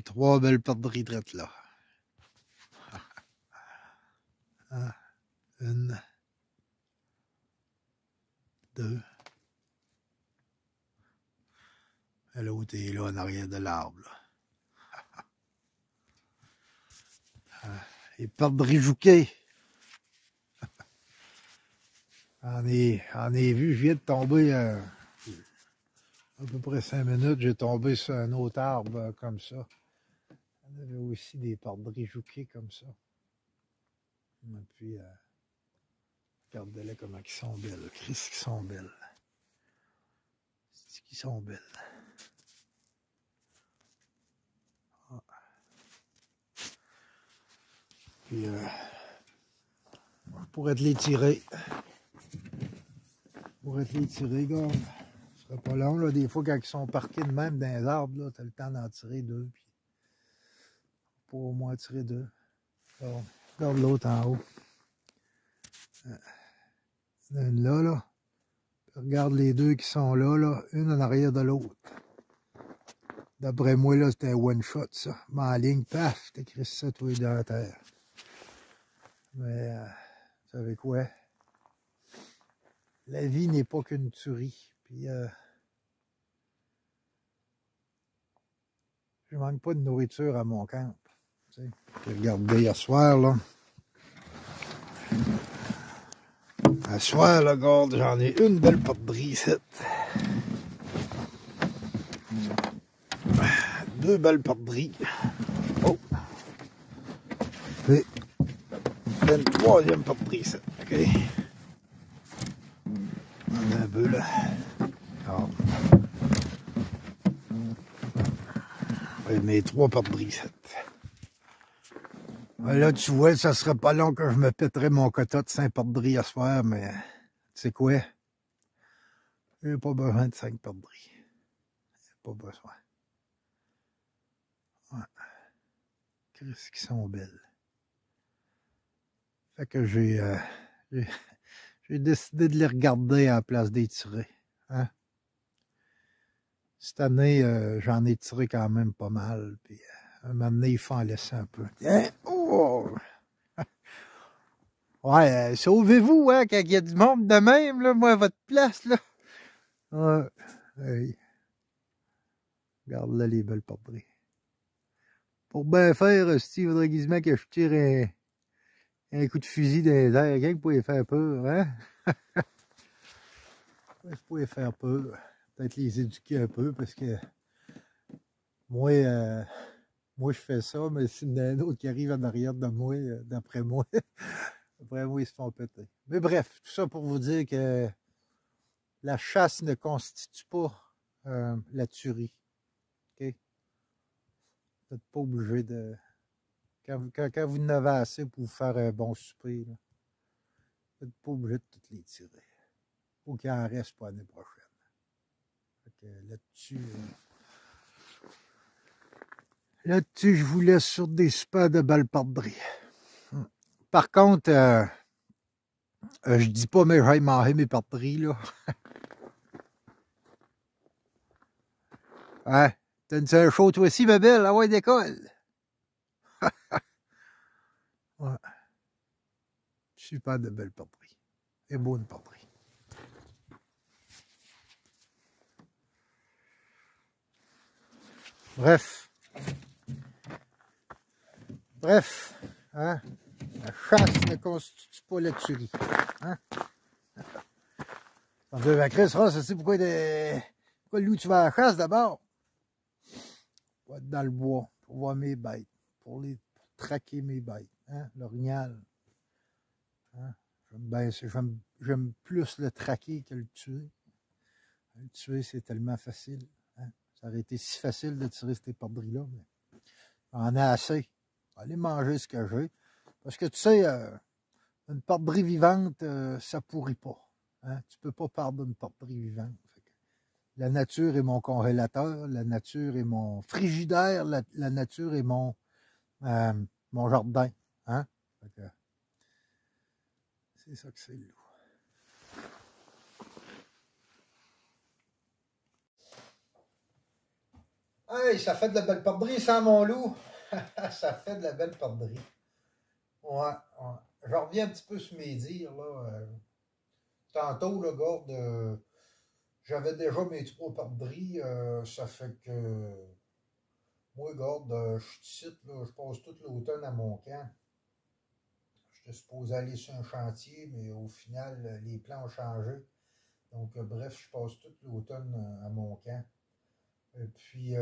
3 belles perdrix drettes là. Une, deux. Et l'autre est là en arrière de l'arbre. Les perdrix jouqués. On est vu, je viens de tomber à peu près 5 minutes, j'ai tombé sur un autre arbre comme ça. On avait aussi des perdrix jouqués comme ça. Et puis, regardez-les comment ils sont belles. Christ, qu'ils sont belles. C'est qu'ils sont belles. Ah. Puis, pour être les tirer. Gars. Ce serait pas long, là. Des fois, quand ils sont parqués de même dans les arbres, là, t'as le temps d'en tirer 2. Puis, pour au moins tirer 2. Bon, regarde l'autre en haut. Il y en a une là. Regarde les deux qui sont là, une en arrière de l'autre. D'après moi, là, c'était un one-shot, ça. Mais en ligne, paf, t'écris ça, toi, dans la terre. Mais, vous savez quoi? La vie n'est pas qu'une tuerie. Puis, je manque pas de nourriture à mon camp. Tu sais. Puis regardez, hier soir, là. À soir, là, regarde, j'en ai une belle perdrix ici. 2 belles perdrix. Oh! Et une 3e perdrix ici. OK? On a un peu, là. Alors. Et mes 3 perdrix ici. Là, tu vois, ça serait pas long que je me pèterais mon quota de 5 perdrix à soir, mais tu sais quoi? J'ai pas besoin de 5 perdrix. J'ai pas besoin. Ouais. Qu'est-ce qu'ils sont belles. Fait que j'ai décidé de les regarder à la place des tirer. Hein? Cette année, j'en ai tiré quand même pas mal. Puis, un moment donné, il faut en laisser un peu. Hein? Oh! Ouais, sauvez-vous, hein, quand il y a du monde de même, là, moi, à votre place, là. Ouais. Hey. Regarde là les belles perdrix. Pour bien faire, Steve, il faudrait quasiment que je tire un coup de fusil dans les airs. Quelqu'un pouvait faire peur, hein? Je pouvais faire peur. Peut-être les éduquer un peu, parce que moi, je fais ça, mais s'il y en a un autre qui arrive en arrière de moi, d'après moi, ils se font péter. Mais bref, tout ça pour vous dire que la chasse ne constitue pas la tuerie. OK? Vous n'êtes pas obligé de... Quand vous en avez assez pour vous faire un bon souper, là, vous n'êtes pas obligé de toutes les tirer. Faut qu'il en reste pour l'année prochaine. Là-dessus, je vous laisse sur des super de belles perdrix. Par contre, je dis pas, mais j'aille manger mes perdrix, là. Ouais. T'as un chaud, toi aussi, ma belle? Ah ouais, d'école. Ouais. Super de belles perdrix. Et bonnes perdrix. Bref, hein? La chasse ne constitue pas la tuerie. Hein? Chris, ça c'est pourquoi le loup tu vas à la chasse d'abord? Pour être dans le bois, pour voir mes bêtes, pour traquer mes bêtes, hein? L'orignal. Hein? J'aime plus le traquer que le tuer. Le tuer, c'est tellement facile. Hein? Ça aurait été si facile de tirer ces perdrix-là, mais j'en ai assez. Allez manger ce que j'ai. Parce que tu sais, une perdrix vivante, ça pourrit pas. Hein? Tu peux pas perdre une perdrix vivante. La nature est mon congélateur, la nature est mon frigidaire, la nature est mon jardin. Hein? C'est ça que c'est le loup. Hey! Hey, ça fait de la belle perdrix, ça, mon loup. Ça fait de la belle perdrix. Ouais. Je reviens un petit peu sur mes dires, là. Tantôt, là, garde, j'avais déjà mes 3 perdrix. Ça fait que, moi, garde, je suis ici, là, je passe tout l'automne à mon camp. J'étais supposé aller sur un chantier, mais au final, les plans ont changé. Donc, bref, je passe tout l'automne à mon camp. Et puis,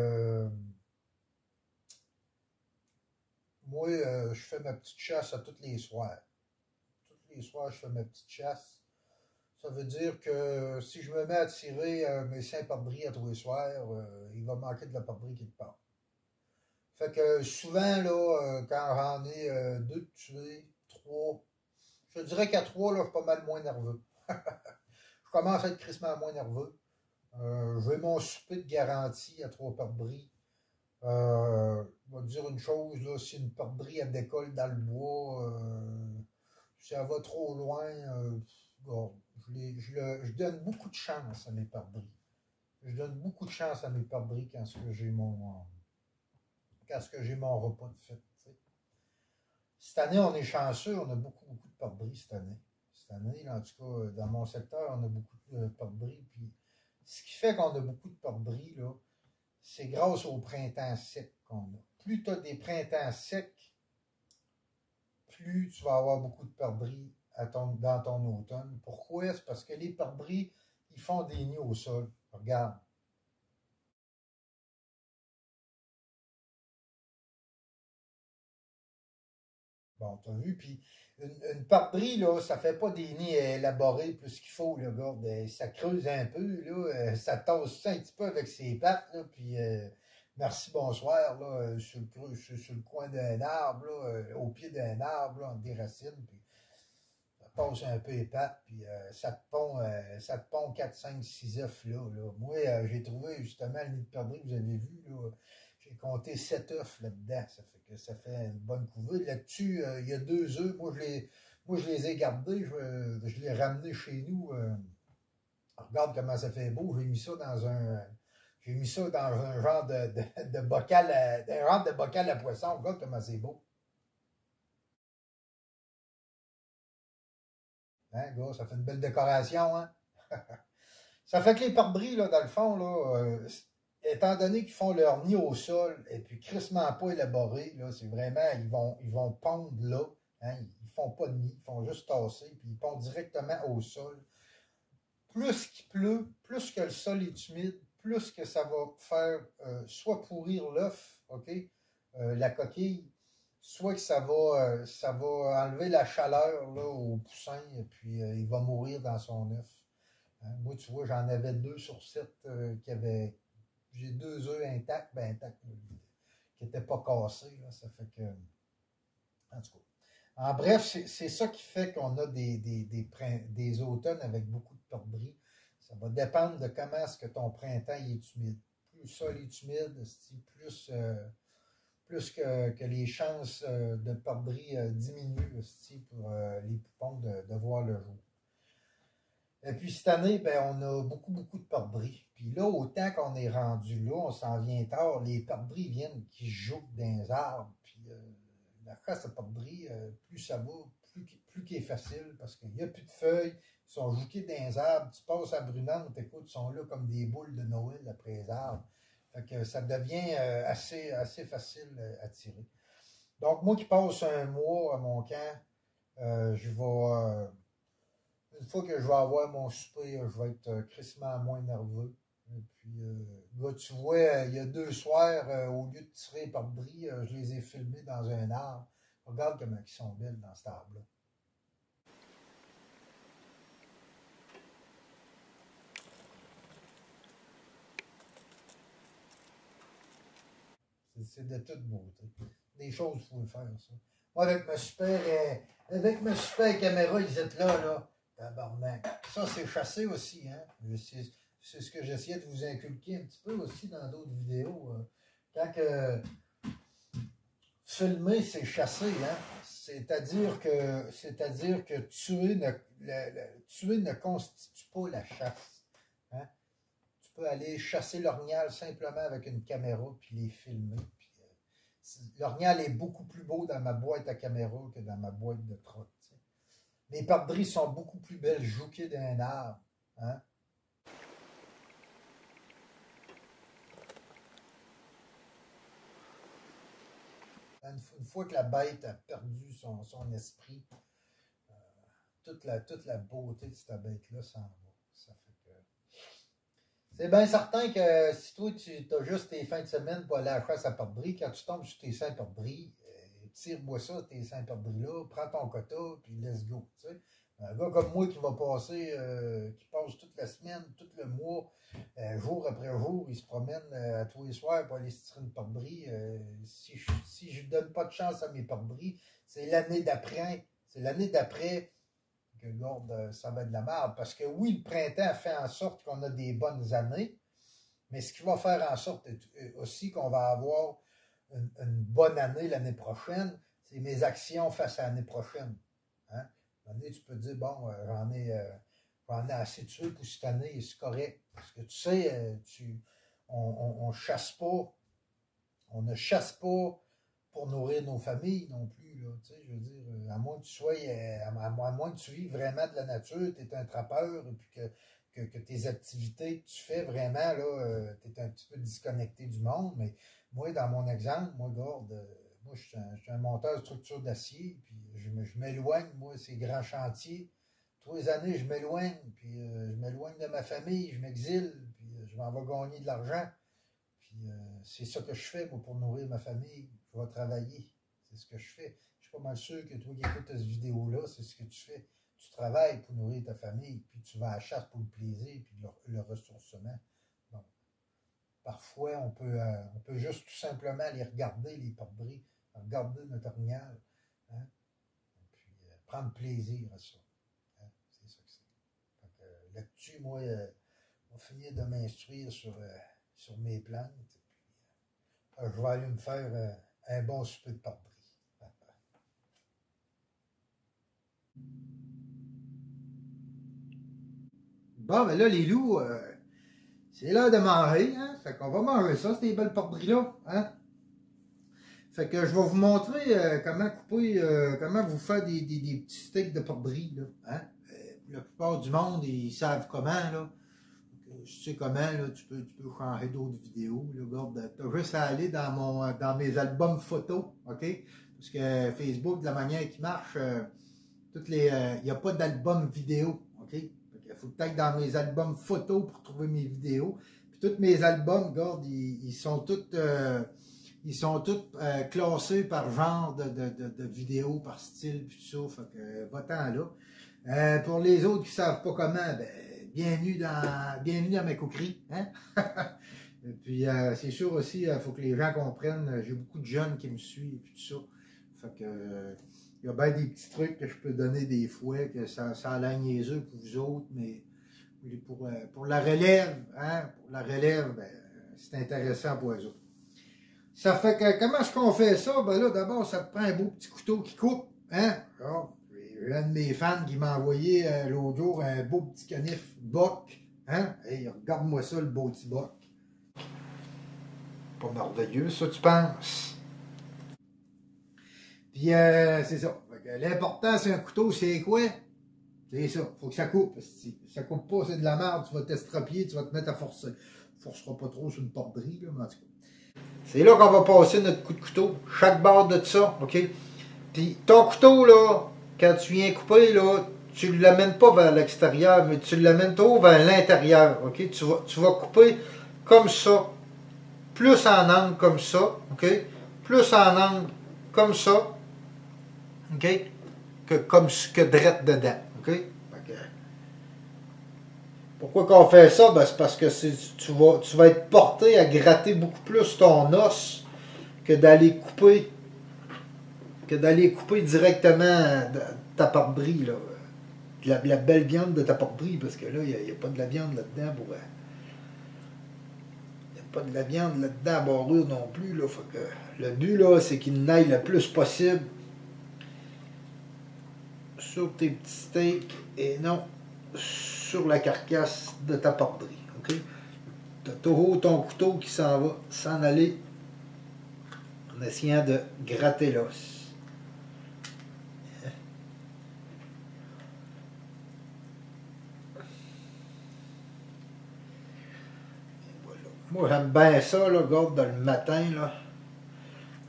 moi, je fais ma petite chasse à tous les soirs. Tous les soirs, je fais ma petite chasse. Ça veut dire que si je me mets à tirer mes 5 perdrix à tous les soirs, il va manquer de la perdrix quelque part. Fait que souvent, là, quand j'en ai 2 de tués, 3, je dirais qu'à 3, là, je suis pas mal moins nerveux. Je commence à être crissement moins nerveux. J'ai mon souper de garantie à 3 perdrix. Je vais te dire une chose, là, si une perdrix elle décolle dans le bois, si elle va trop loin, bon, je donne beaucoup de chance à mes perdrix. Je donne beaucoup de chance à mes perdrix quand j'ai mon repas de fête. T'sais. Cette année, on est chanceux, on a beaucoup de perdrix cette année. Cette année, là, en tout cas, dans mon secteur, on a beaucoup de perdrix. Puis, ce qui fait qu'on a beaucoup de perdrix, là, c'est grâce au printemps sec qu'on a. Plus tu as des printemps secs, plus tu vas avoir beaucoup de perdrix dans ton automne. Pourquoi? C'est parce que les perdrix, ils font des nids au sol. Regarde. Bon, tu as vu, puis une perdrix, là, ça fait pas des nids élaborés plus qu'il faut, là, regarde, ça creuse un peu, là, ça tasse ça un petit peu avec ses pattes, là, puis merci, bonsoir, là, sur le coin d'un arbre, là, au pied d'un arbre, là, entre des racines, puis ça passe un peu les pattes, puis ça te pond 4, 5, 6 œufs, là. Moi, j'ai trouvé justement le nid de perdrix que vous avez vu, là. J'ai compté 7 œufs là-dedans. Ça fait que ça fait une bonne couvée. Là-dessus, il y a 2 œufs. Moi, je les ai gardés. Je les ai ramenés chez nous. Regarde comment ça fait beau. J'ai mis ça dans un genre de bocal à poisson. Regarde comment c'est beau. Hein, gars, ça fait une belle décoration, hein? Ça fait que les perdrix, là, dans le fond, là, étant donné qu'ils font leur nid au sol et puis crissement pas élaboré, là, c'est vraiment, ils vont pondre là. Hein, ils font pas de nid, ils font juste tasser, puis ils pondent directement au sol. Plus qu'il pleut, plus que le sol est humide, plus que ça va faire soit pourrir l'œuf, OK, la coquille, soit que ça va enlever la chaleur là, au poussin et puis il va mourir dans son œuf. Hein, moi, tu vois, j'en avais 2 sur 7 qui avaient. J'ai 2 œufs intacts, qui n'étaient pas cassés. Là, ça fait que. En tout cas. En bref, c'est ça qui fait qu'on a des automnes avec beaucoup de perdrix. Ça va dépendre de comment est-ce que ton printemps est humide. Plus le sol est humide, plus que les chances de perdrix diminuent pour les poupons de voir le jour. Et puis cette année, ben, on a beaucoup de perdrix. Puis là, autant qu'on est rendu là, on s'en vient tard, les perdrix viennent qui jouent dans les arbres. Puis la chasse à perdrix, plus ça va, plus qu'il est facile, parce qu'il n'y a plus de feuilles, ils sont jouqués dans les arbres. Tu passes à Brunante, écoute, ils sont là comme des boules de Noël après les arbres. Fait que ça devient assez facile à tirer. Donc, moi qui passe un mois à mon camp, je vais... une fois que je vais avoir mon souper, je vais être crissement moins nerveux. Et puis, là, tu vois, il y a 2 soirs, au lieu de tirer par bris, je les ai filmés dans un arbre. Regarde comment ils sont belles dans cet arbre-là. C'est de toute beauté. Des choses, il faut le faire, ça. Moi, avec ma super caméra, ils étaient là. Tabarnak. Ça, c'est chassé aussi, hein. C'est ce que j'essayais de vous inculquer un petit peu aussi dans d'autres vidéos. Quand que filmer, c'est chasser, hein. C'est-à-dire que tuer ne constitue pas la chasse. Hein? Tu peux aller chasser l'orignal simplement avec une caméra puis les filmer. L'orignal est beaucoup plus beau dans ma boîte à caméra que dans ma boîte de trotte. Mes perdrix sont beaucoup plus belles jouquées d'un arbre. Hein? Une fois que la bête a perdu son esprit, toute la beauté de cette bête-là s'en va. Ça fait que... C'est bien certain que si toi, tu as juste tes fins de semaine pour aller à la chasse à perdrix, quand tu tombes sur tes 5 perdrix, tire-moi ça, tes 5 perdrix-là, prends ton quota, puis let's go. Tu sais. Un gars comme moi qui va passer, qui passe toute la semaine, tout le mois, jour après jour, il se promène à tous les soirs pour aller se tirer une perdrix. Si je ne donne pas de chance à mes perdrix, c'est l'année d'après. C'est l'année d'après que, regarde, ça va être de la merde. Parce que oui, le printemps fait en sorte qu'on a des bonnes années, mais ce qui va faire en sorte aussi qu'on va avoir une bonne année l'année prochaine, c'est mes actions face à l'année prochaine. Hein? Tu peux dire, bon, j'en ai assez tué pour cette année, c'est correct. Parce que tu sais, on chasse pas, on ne chasse pas pour nourrir nos familles non plus. Là, tu sais, je veux dire, à moins que tu sois, à moins que tu vives vraiment de la nature, tu es un trappeur, et puis que tes activités que tu fais vraiment, là, tu es un petit peu disconnecté du monde. Mais moi, dans mon exemple, moi, regarde, moi, je suis un monteur de structure d'acier, puis je m'éloigne, moi, ces grands chantiers. Tous les années, je m'éloigne, puis je m'éloigne de ma famille, je m'exile, puis je m'en vais gagner de l'argent. Puis c'est ça que je fais, moi, pour nourrir ma famille. Je vais travailler. C'est ce que je fais. Je suis pas mal sûr que toi qui écoutes cette vidéo-là, c'est ce que tu fais. Tu travailles pour nourrir ta famille, puis tu vas à la chasse pour le plaisir, puis le ressourcement. Donc, parfois, on peut juste tout simplement aller regarder les perdrix, regarder notre orignal, hein? Puis prendre plaisir à ça. Hein? C'est ça que c'est. Là-dessus, moi, on va finir de m'instruire sur mes plantes. Puis, je vais aller me faire un bon souper de perdrix. Bon, ben là, les loups, c'est l'heure de manger, hein? Fait qu'on va manger ça, ces belles perdrix-là, hein? Fait que je vais vous montrer comment couper, comment vous faire des petits steaks de perdrix, là, hein? La plupart du monde, ils savent comment, là. Je sais comment, là, tu peux changer d'autres vidéos, là, regarde, t'as juste à aller dans mes albums photos, OK? Parce que Facebook, de la manière qu'il marche, il n'y a pas d'album vidéo, OK? Il faut peut-être dans mes albums photos pour trouver mes vidéos. Puis tous mes albums, regarde, ils sont tous classés par genre de vidéos, par style, puis tout ça. Fait que va-t'en là. Pour les autres qui ne savent pas comment, ben, bienvenue dans mes coqueries. Hein? Et puis c'est sûr aussi, il faut que les gens comprennent. J'ai beaucoup de jeunes qui me suivent et tout ça. Fait que il y a bien des petits trucs que je peux donner des fois, que ça a l'air niaiseux pour vous autres, mais pour la relève, hein, pour la relève, ben, c'est intéressant pour eux autres. Ça fait que, comment est-ce qu'on fait ça? Ben là, d'abord, ça te prend un beau petit couteau qui coupe, hein? Alors, j'ai un de mes fans qui m'a envoyé l'autre jour un beau petit canif boc, hein? Hey, regarde-moi ça, le beau petit boc. Pas merveilleux, ça, tu penses? Puis, c'est ça. L'important, c'est un couteau, c'est quoi? C'est ça. Faut que ça coupe. Si ça coupe pas, c'est de la merde. Tu vas t'estropier, tu vas te mettre à forcer. Tu ne forceras pas trop sur une perdrix, là, mais en tout cas. C'est là qu'on va passer notre coup de couteau. Chaque barre de ça, OK? Puis, ton couteau, là, quand tu viens couper, là, tu ne l'amènes pas vers l'extérieur, mais tu l'amènes trop vers l'intérieur, OK? Tu vas couper comme ça. Plus en angle comme ça, OK? Plus en angle comme ça, OK? Que drette dedans, OK? Pourquoi qu'on fait ça? Ben, c'est parce que tu vas être porté à gratter beaucoup plus ton os que d'aller couper directement ta perdrix, là. La belle viande de ta perdrix, parce que là, il n'y a pas de la viande là-dedans pour... Il n'y a pas de la viande là-dedans à barure non plus, là. Fait que le but, là, c'est qu'il n'aille le plus possible sur tes petits steaks et non sur la carcasse de ta perdrix, OK? t'as toujours ton couteau qui s'en aller en essayant de gratter l'os. Moi, j'aime bien ça, là, regarde, dans le matin, là.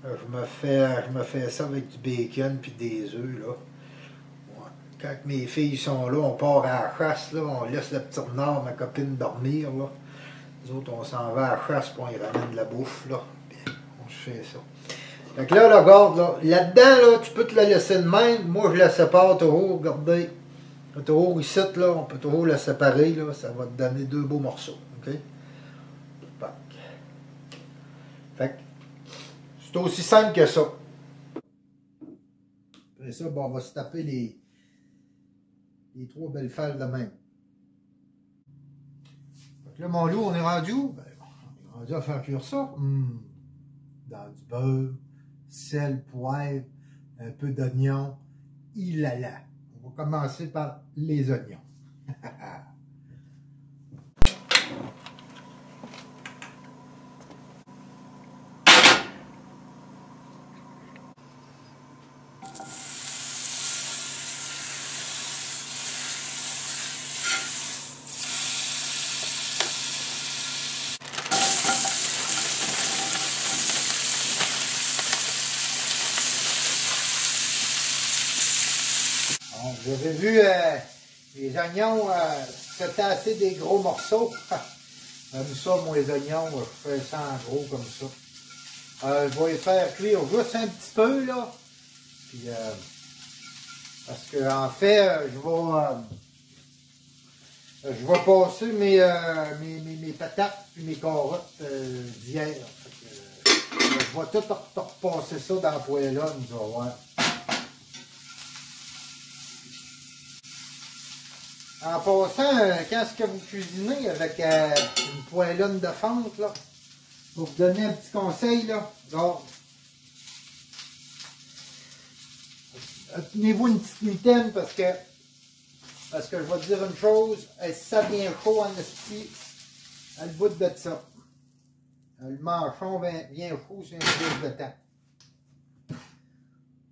Je me fais ça avec du bacon puis des œufs, là. Ouais. Quand mes filles sont là, on part à la chasse, là, on laisse le petit renard, ma copine, dormir, là. Nous autres, on s'en va à la chasse, puis on y ramène de la bouffe, là. Puis on se fait ça. Fait que là, regarde, là, là-dedans, là, tu peux te la laisser de même. Moi, je la sépare toujours, regardez. Toujours ici, là, on peut toujours la séparer, là. Ça va te donner deux beaux morceaux, OK? Fait que c'est aussi simple que ça. Après ça, bon, on va se taper les trois belles fers de même. Fait que là, mon loup, on est rendu où? Ben, on est rendu à faire cuire ça. Dans du beurre, sel, poivre, un peu d'oignon. Il a là. On va commencer par les oignons. Bon, vous avez vu, les oignons, c'était assez des gros morceaux. J'aime ça, moi, les oignons, je fais ça en gros comme ça. Je vais les faire cuire juste un petit peu, là. Puis, parce que en fait, je vais passer mes patates et mes carottes d'hier. Je vais tout repasser ça dans la poêlonne, tu vas voir. En passant, quand est-ce que vous cuisinez avec une poêlonne de fonte, là, pour vous donner un petit conseil, là, regarde. Tenez-vous une petite mitaine parce que je vais te dire une chose, si ça vient chaud en esti, à le bout de ça. Le manchon vient chaud sur une prise de temps.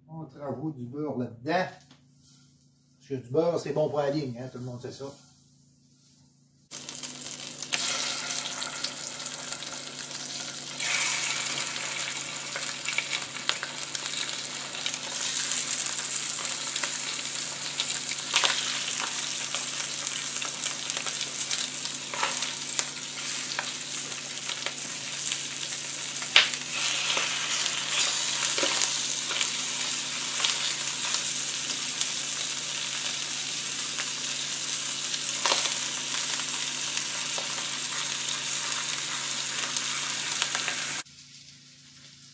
On rajoute du beurre là-dedans. Parce que du beurre, c'est bon pour la ligne, hein, tout le monde sait ça.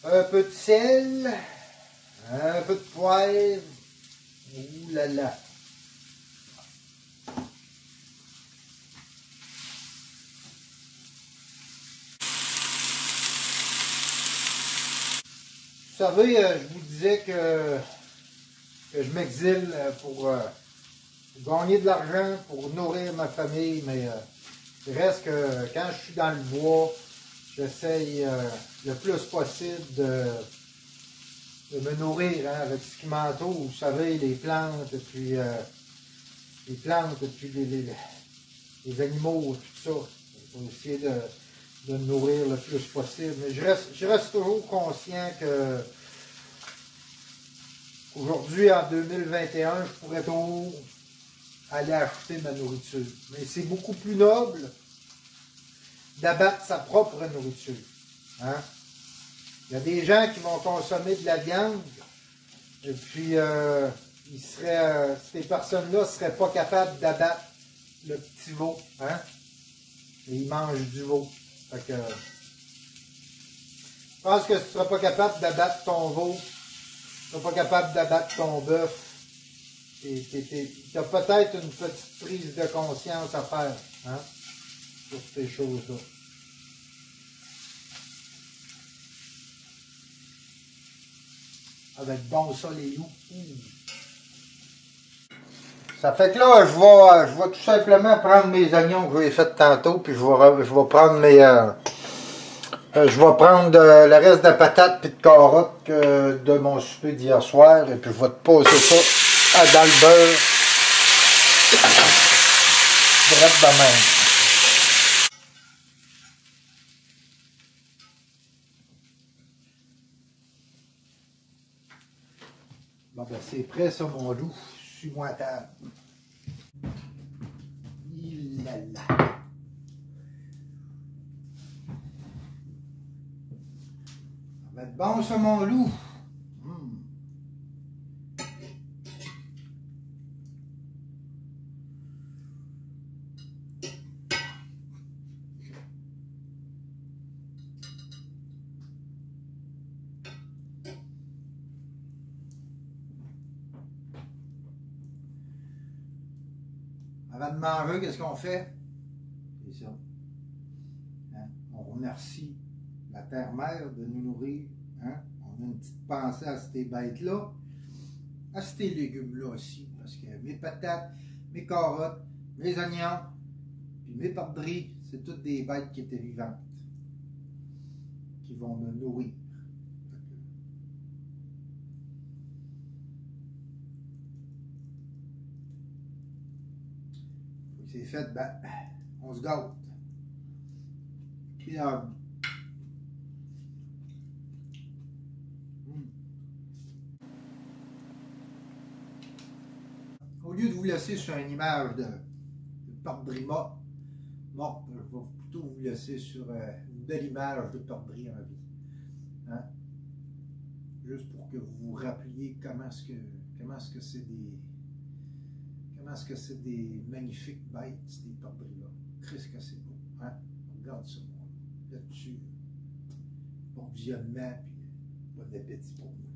Un peu de sel, un peu de poivre. Ouh là là. Vous savez, je vous disais que je m'exile pour gagner de l'argent, pour nourrir ma famille, mais il reste que quand je suis dans le bois, j'essaye le plus possible de me nourrir hein, avec ce qui m'entoure. Vous savez, les plantes, et puis les animaux, tout ça. Il faut essayer de me nourrir le plus possible. Mais je reste toujours conscient que aujourd'hui, en 2021, je pourrais toujours aller acheter ma nourriture. Mais c'est beaucoup plus noble d'abattre sa propre nourriture. Hein? Il y a des gens qui vont consommer de la viande et puis ces personnes-là ne seraient pas capables d'abattre le petit veau. Hein? Et ils mangent du veau. Fait que, je pense que si tu ne seras pas capable d'abattre ton veau, tu ne seras pas capable d'abattre ton bœuf, tu as peut-être une petite prise de conscience à faire hein, sur ces choses-là. Ça va être bon ça les loups. Ça fait que là, je vais tout simplement prendre mes oignons que j'ai fait tantôt, puis je vais prendre mes... je vais prendre le reste de patates et de carottes de mon souper d'hier soir, et puis je vais te passer ça dans le beurre. Direct de même. Bon ben c'est prêt ça mon loup, suis-moi à table. Il là là. Ça va être bon ça mon loup. Avant de manger, qu'est-ce qu'on fait? C'est ça. Hein? On remercie la terre-mère de nous nourrir. Hein? On a une petite pensée à ces bêtes-là, à ces légumes-là aussi. Parce que mes patates, mes carottes, mes oignons, puis mes perdrix, c'est toutes des bêtes qui étaient vivantes, qui vont me nourrir. C'est fait, ben, on se gâte. Puis, au lieu de vous laisser sur une image de perdrix morte, je vais plutôt vous laisser sur une belle image de perdrix en vie. Hein? Juste pour que vous vous rappeliez comment est-ce que c'est des magnifiques bêtes, ces perdrix-là. Qu'est-ce que c'est beau. Hein? Regarde ça, là-dessus. Bon visionnement, puis bon appétit pour vous.